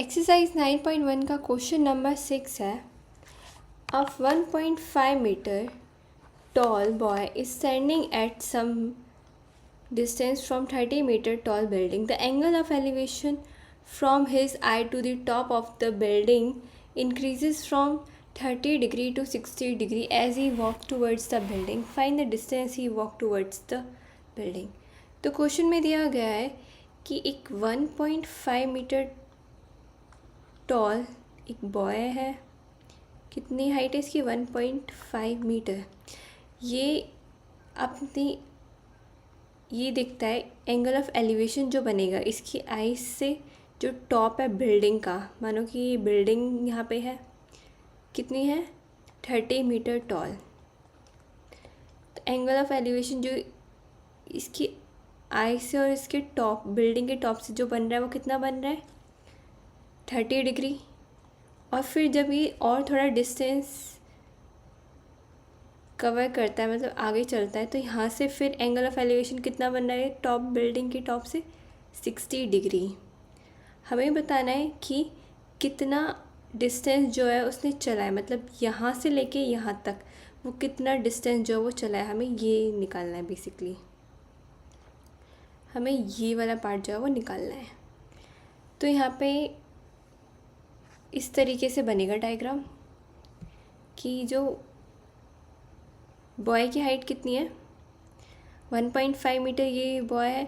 Exercise 9.1 का question number 6 है. A 1.5 meter tall boy is standing at some distance from 30 meter tall building. The angle of elevation from his eye to the top of the building increases from 30 degree to 60 degree as he walks towards the building. Find the distance he walked towards the building. तो question में दिया गया है कि एक 1.5 metre toll एक boy है. कितनी हाइट है इसकी? 1.5 मीटर. ये दिखता है एंगल ऑफ एलिवेशन जो बनेगा इसकी आइज से जो टॉप है बिल्डिंग का. मानो कि ये बिल्डिंग यहाँ पे है, कितनी है? 30 मीटर टॉल. तो एंगल ऑफ एलिवेशन जो इसकी आइज से और इसके टॉप बिल्डिंग के टॉप से जो बन रहा है वो कितना बन रहा है? 30 डिग्री. और फिर जब ये और थोड़ा डिस्टेंस कवर करता है, मतलब आगे चलता है, तो यहाँ से फिर एंगल ऑफ एलिवेशन कितना बन रहा है टॉप बिल्डिंग के टॉप से? 60 डिग्री. हमें बताना है कि कितना डिस्टेंस जो है उसने चला है, मतलब यहाँ से लेके यहाँ तक वो कितना डिस्टेंस जो है वो चला है. हमें ये निकालना है. बेसिकली हमें ये वाला पार्ट जो है वो निकालना है. तो यहाँ पे इस तरीके से बनेगा डायग्राम कि जो बॉय की हाइट कितनी है? 1.5 मीटर. ये बॉय है.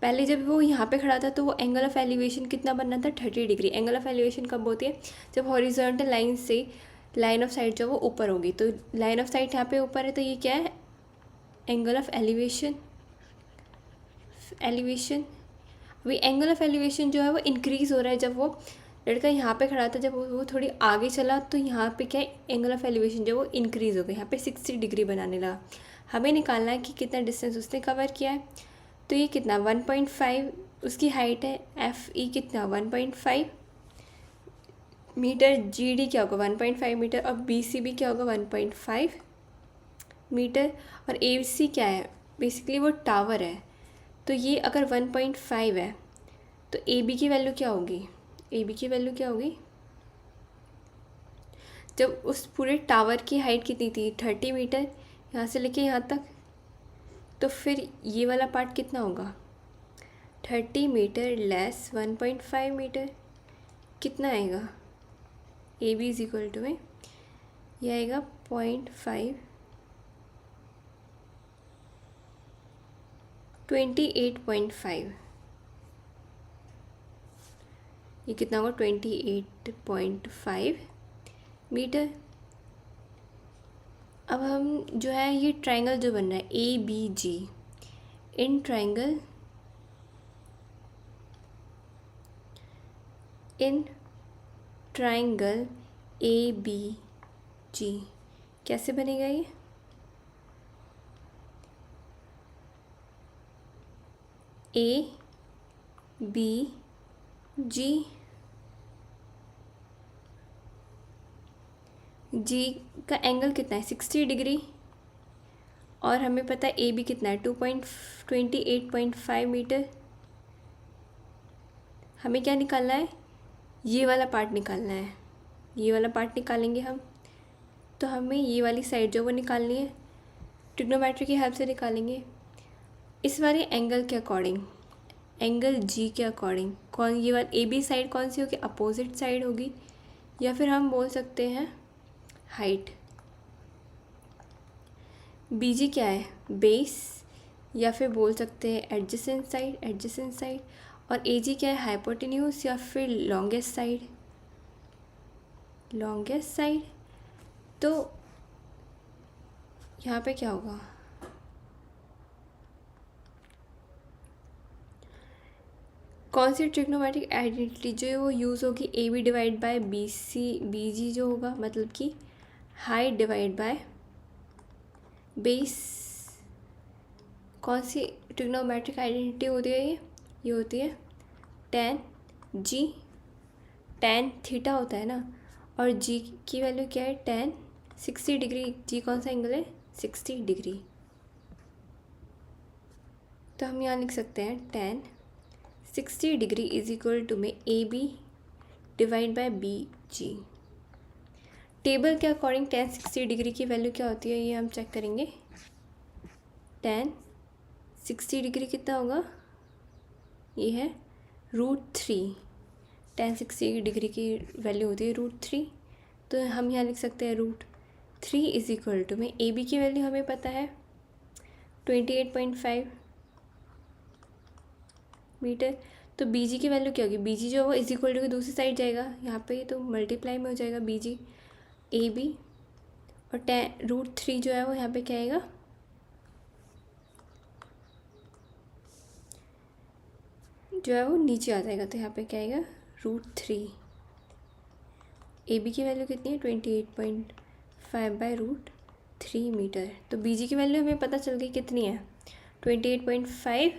पहले जब वो यहाँ पे खड़ा था तो वो एंगल ऑफ एलिवेशन कितना बनना था? 30 डिग्री. एंगल ऑफ एलिवेशन कब होती है? जब हॉरिजॉन्टल लाइन से लाइन ऑफ साइट जो वो ऊपर होगी. तो लाइन ऑफ साइट यहाँ पे ऊपर है, तो ये क्या है? Angle of elevation. अभी एंगल ऑफ एलिवेशन जो है वो इंक्रीज़ हो रहा है. जब वो लड़का यहाँ पे खड़ा था, जब वो थोड़ी आगे चला तो यहाँ पे क्या है? एंगल ऑफ एलिवेशन जो वो इंक्रीज़ हो गई. यहाँ पे 60 डिग्री बनाने लगा. हमें निकालना है कि कितना डिस्टेंस उसने कवर किया है. तो ये कितना? 1.5 उसकी हाइट है. एफ ई कितना? 1.5 मीटर. जी डी क्या होगा? 1.5 मीटर. और बी सी बी क्या होगा? 1.5 मीटर. और ए सी क्या है? बेसिकली वो टावर है. तो ये अगर 1.5 है तो ए बी की वैल्यू क्या होगी? ए बी की वैल्यू क्या होगी? जब उस पूरे टावर की हाइट कितनी थी? 30 मीटर यहाँ से लेके यहाँ तक. तो फिर ये वाला पार्ट कितना होगा? 30 मीटर लेस 1.5 मीटर. कितना आएगा? A B is equal to में यह आएगा 0.5 28.5. ये कितना होगा? 28.5 मीटर. अब हम जो है ये ट्रायंगल जो बन रहा है A B G, in triangle A B G कैसे बनेगा? ये ए बी जी का एंगल कितना है? 60 डिग्री. और हमें पता है ए बी कितना है? 28.5 मीटर. हमें क्या निकालना है? ये वाला पार्ट निकालना है. ये वाला पार्ट निकालेंगे हम. तो हमें ये वाली साइड जो वो निकालनी है. ट्रिग्नोमेट्री की हेल्प से निकालेंगे. इस वाले एंगल के अकॉर्डिंग, एंगल जी के अकॉर्डिंग कौन ये वाली ए बी साइड कौन सी होगी? अपोजिट साइड होगी. या फिर हम बोल सकते हैं हाइट. बी जी क्या है? बेस. या फिर बोल सकते हैं एडजेसेंट साइड. और ए जी क्या है? हाइपोटेन्यूज या फिर लॉन्गेस्ट साइड. तो यहाँ पे क्या होगा? कौन सी ट्रिग्नोमेट्रिक आइडेंटिटी जो है वो यूज़ होगी? A B divide by B G जो होगा, मतलब कि हाइट डिवाइड बाय बेस. कौन सी ट्रिग्नोमेट्रिक आइडेंटिटी होती है? ये होती है tan जी. tan थीटा होता है ना. और जी की वैल्यू क्या है? tan 60 degree. जी कौन सा एंगल है? 60 डिग्री. तो हम यहाँ लिख सकते हैं tan 60 degree is equal to में A B divide by B G. Table के अकॉर्डिंग tan 60 डिग्री की वैल्यू क्या होती है ये हम चेक करेंगे। tan 60 डिग्री कितना होगा, ये है √3। tan 60 डिग्री की वैल्यू होती है √3, तो हम यहाँ लिख सकते हैं √3 इज इक्वल टू में ए बी की वैल्यू हमें पता है 28.5 मीटर, तो बी जी की वैल्यू क्या होगी, बी जी जो है वो इज इक्वल टू की दूसरी साइड जाएगा, यहाँ पे तो मल्टीप्लाई में हो जाएगा बी जी ए बी, और √3 जो है वो यहाँ पे क्या आएगा, जो है वो नीचे आ जाएगा, तो यहाँ पे क्या आएगा √3। ए बी की वैल्यू कितनी है 28.5/√3 मीटर, तो बी जी की वैल्यू हमें पता चल गई कितनी है 28.5,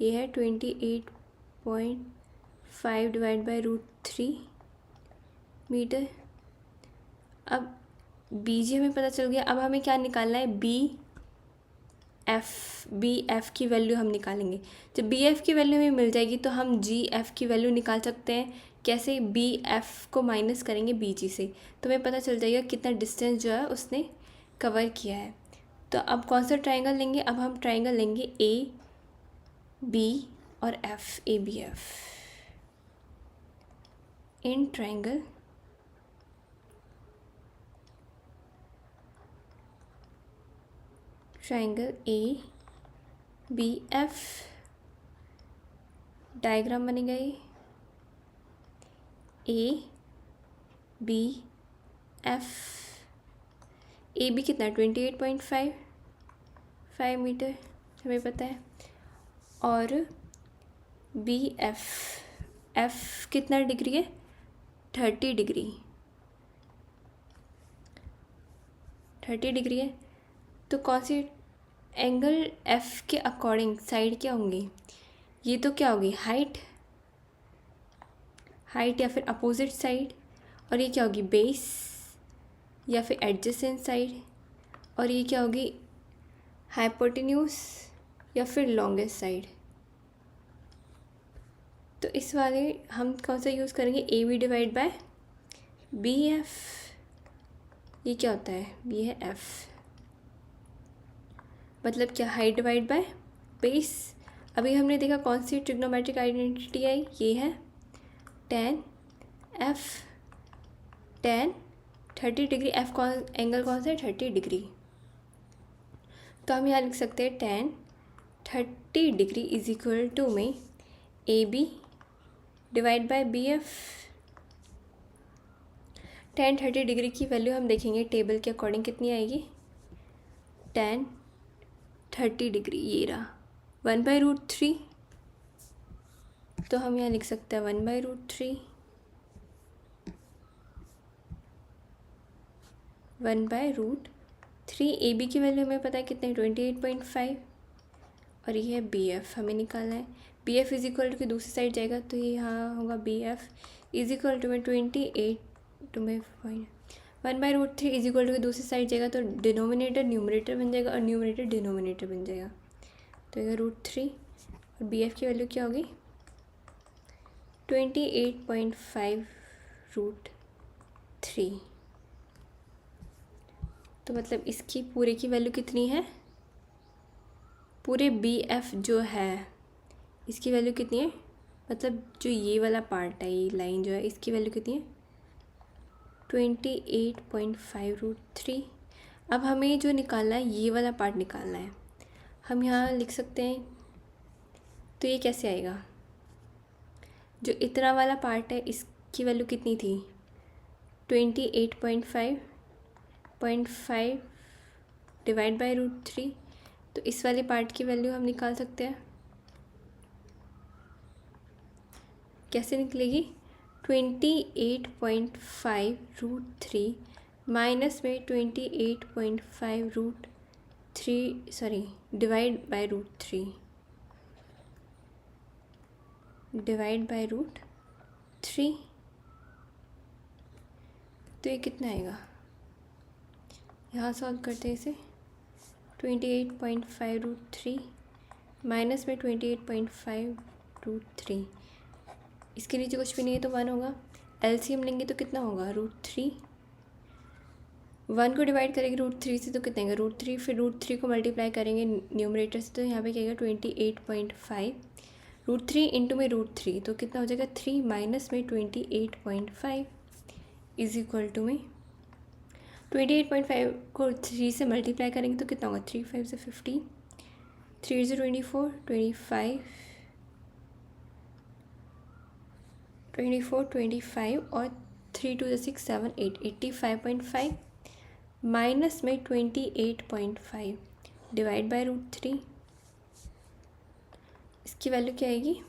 ये है 28.5 डिवाइड बाय √3 मीटर। अब बी जी हमें पता चल गया, अब हमें क्या निकालना है, बी एफ़ की वैल्यू हम निकालेंगे। जब बी एफ़ की वैल्यू हमें मिल जाएगी तो हम जी एफ़ की वैल्यू निकाल सकते हैं। कैसे, बी एफ़ को माइनस करेंगे बी जी से, तो हमें पता चल जाएगा कितना डिस्टेंस जो है उसने कवर किया है। तो अब कौन सा ट्राइंगल लेंगे, अब हम ट्राइंगल लेंगे ए बी और एफ़, ए बी एफ़। इन triangle A B F, diagram बनेगा ये A B F. A B कितना 28.5 मीटर हमें पता है, और बी एफ, एफ कितना डिग्री है 30 डिग्री, 30 डिग्री है। तो कौन सी एंगल एफ़ के अकॉर्डिंग साइड क्या होंगी, ये तो क्या होगी हाइट या फिर अपोजिट साइड, और ये क्या होगी बेस या फिर एडजेसेंट साइड, और ये क्या होगी हाइपोटेन्यूज या फिर लॉन्गेस्ट साइड। तो इस वाले हम कौन सा यूज़ करेंगे, A B divide by B F. ये क्या होता है, ये है एफ, मतलब क्या हाइट डिवाइड बाय बेस। अभी हमने देखा कौन सी ट्रिग्नोमेट्रिक आइडेंटिटी आई, ये है tan F, tan 30 degree, F कौन एंगल कौन सा है 30 डिग्री, तो हम यहाँ लिख सकते हैं tan 30 degree is equal to में A B divide by B F. tan 30 degree की वैल्यू हम देखेंगे टेबल के अकॉर्डिंग कितनी आएगी, tan 30 डिग्री ये रहा 1/√3, तो हम यहाँ लिख सकते हैं 1/√3, 1/√3। ए बी की वैल्यू हमें पता है कितने 28.5, और ये है बी एफ़ हमें निकालना है। B F is equal to की दूसरी साइड जाएगा, तो ये यहाँ होगा B F is equal to में 28 टू में 1/√3 इज इक्वल टू की दूसरी साइड जाएगा, तो डिनोमिनेटर न्यूमरेटर बन जाएगा और न्यूमरेटर डिनोमिनेटर बन जाएगा, तो ये √3, और बी एफ़ की वैल्यू क्या होगी 28.5√3। तो मतलब इसकी पूरे की वैल्यू कितनी है, पूरे बी एफ जो है इसकी वैल्यू कितनी है, मतलब जो ये वाला पार्ट है, ये लाइन जो है इसकी वैल्यू कितनी है 28.5√3। अब हमें जो निकालना है ये वाला पार्ट निकालना है, हम यहाँ लिख सकते हैं। तो ये कैसे आएगा, जो इतना वाला पार्ट है इसकी वैल्यू कितनी थी 28.5 डिवाइड बाय √3, तो इस वाले पार्ट की वैल्यू हम निकाल सकते हैं। कैसे निकलेगी 28.5√3 माइनस में 28.5√3 सॉरी डिवाइड बाय √3 तो ये कितना आएगा, यहाँ सॉल्व करते हैं इसे 28.5√3 माइनस में 28.5√3, इसके नीचे कुछ भी नहीं है तो 1 होगा। एलसीएम लेंगे तो कितना होगा, √3। 1 को डिवाइड करेंगे √3 से तो कितना आएगा, √3। फिर √3 को मल्टीप्लाई करेंगे न्यूमरेटर से तो यहाँ पे क्या आएगा 28.5। √3 इंटू में √3 तो कितना हो जाएगा 3 माइनस में 28.5 इज इक्वल टू में 28.5 को 3 से मल्टीप्लाई करेंगे तो कितना होगा, 3 5 से 50, 3 से 24, 25 और 3 2 6 7 8, 85.5 माइनस में 28.5 डिवाइड बाय √3। इसकी वैल्यू क्या आएगी,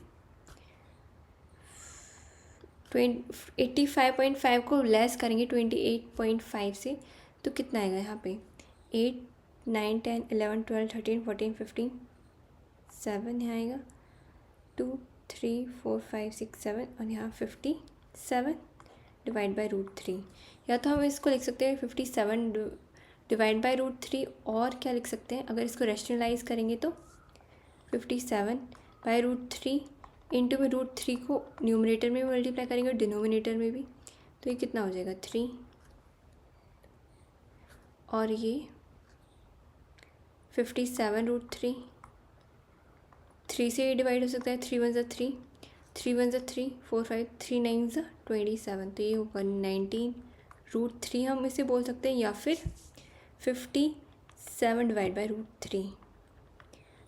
85.5 को लेस करेंगे 28.5 से तो कितना आएगा यहाँ पे 8 9 10 11 12 13 14 15 7 यहाँ आएगा 2 3 4 5 6 7 और यहाँ 57 डिवाइड बाई √3। या तो हम इसको लिख सकते हैं 57 डिवाइड बाई √3 और क्या लिख सकते हैं, अगर इसको रेशनलाइज करेंगे तो 57 बाई √3 इंटू में √3 को न्यूमरेटर में मल्टीप्लाई करेंगे और डिनोमिनेटर में भी, तो ये कितना हो जाएगा 3 और ये 57 √3। 3 से ये डिवाइड हो सकता है, 3 1 3, 3 1 3 4 5, 3 9 27, तो ये होगा 19 √3 हम इसे बोल सकते हैं, या फिर 57 डिवाइड बाई √3।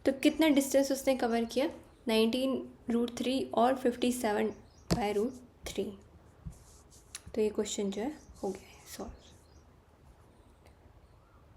तो कितना डिस्टेंस उसने कवर किया, 19 √3 और 57 बाई √3। तो ये क्वेश्चन जो है हो गया है सॉल्व।